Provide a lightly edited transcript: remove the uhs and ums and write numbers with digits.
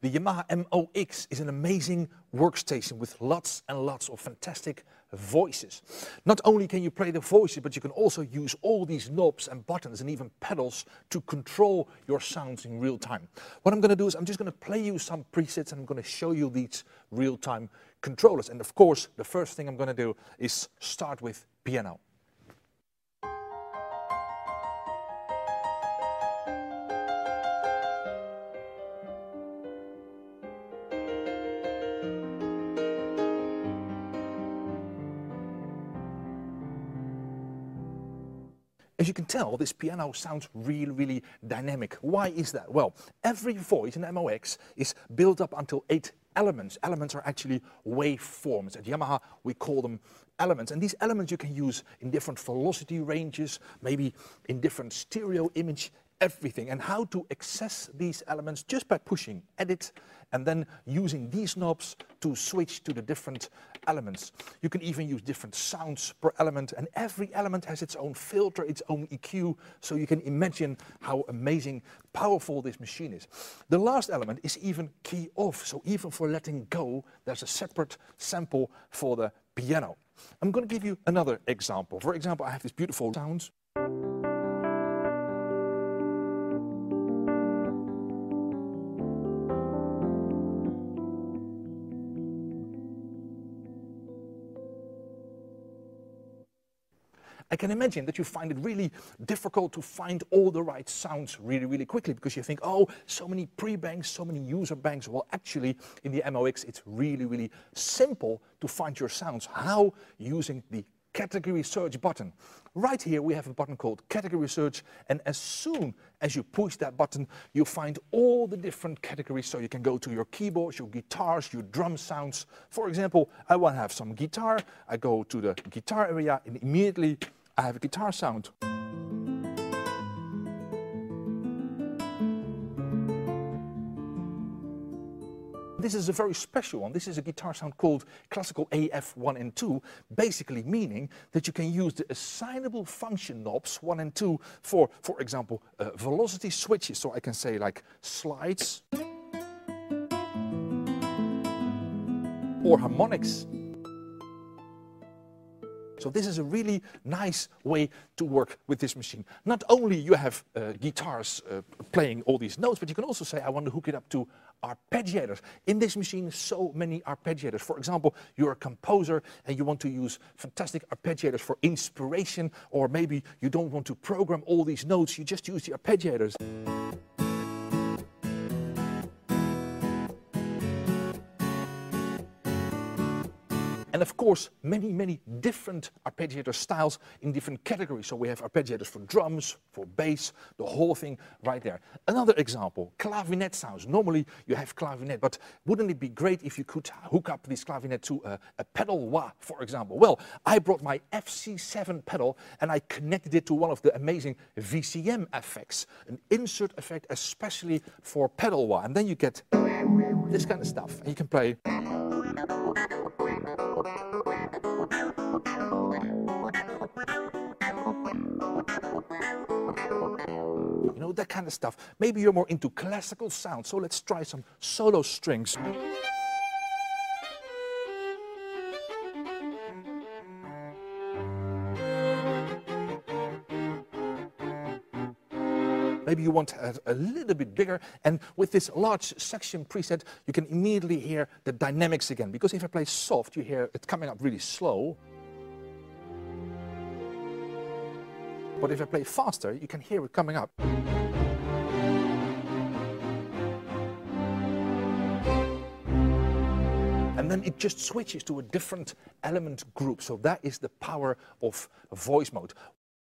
The Yamaha MOX is an amazing workstation with lots and lots of fantastic voices. Not only can you play the voices, but you can also use all these knobs and buttons and even pedals to control your sounds in real time. What I'm going to do is I'm just going to play you some presets and I'm going to show you these real-time controllers. And of course, the first thing I'm going to do is start with piano. As you can tell, this piano sounds really dynamic. Why is that? Well, every voice in MOX is built up until 8 elements. Elements are actually waveforms. At Yamaha, we call them elements. And these elements you can use in different velocity ranges, maybe in different stereo image, everything. And how to access these elements just by pushing edit and then using these knobs to switch to the different elements. You can even use different sounds per element, and every element has its own filter, its own EQ, so you can imagine how amazing, powerful this machine is. The last element is even key off, so even for letting go, there's a separate sample for the piano. I'm going to give you another example. For example, I have this beautiful sounds. I can imagine that you find it really difficult to find all the right sounds really quickly, because you think, oh, so many pre-banks, so many user banks. Well, actually, in the MOX, it's really simple to find your sounds. How? Using the category search button. Right here, we have a button called category search, and as soon as you push that button, you find all the different categories. So you can go to your keyboards, your guitars, your drum sounds. For example, I want to have some guitar. I go to the guitar area, and immediately I have a guitar sound. This is a very special one. This is a guitar sound called Classical AF1 and 2, basically meaning that you can use the assignable function knobs 1 and 2 for example, velocity switches. So I can say like slides or harmonics. So this is a really nice way to work with this machine. Not only you have guitars playing all these notes, but you can also say, I want to hook it up to arpeggiators. In this machine, so many arpeggiators. For example, you're a composer and you want to use fantastic arpeggiators for inspiration, or maybe you don't want to program all these notes, you just use the arpeggiators. And of course, many different arpeggiator styles in different categories. So we have arpeggiators for drums, for bass, the whole thing right there. Another example, clavinet sounds. Normally you have clavinet, but wouldn't it be great if you could hook up this clavinet to a pedal wah, for example? Well, I brought my FC7 pedal and I connected it to one of the amazing VCM effects, an insert effect especially for pedal wah. And then you get this kind of stuff, and you can play. You know, that kind of stuff. Maybe you're more into classical sound, so let's try some solo strings. Maybe you want a little bit bigger, and with this large section preset, you can immediately hear the dynamics again. Because if I play soft, you hear it coming up really slow. But if I play faster, you can hear it coming up. And then it just switches to a different element group. So that is the power of voice mode.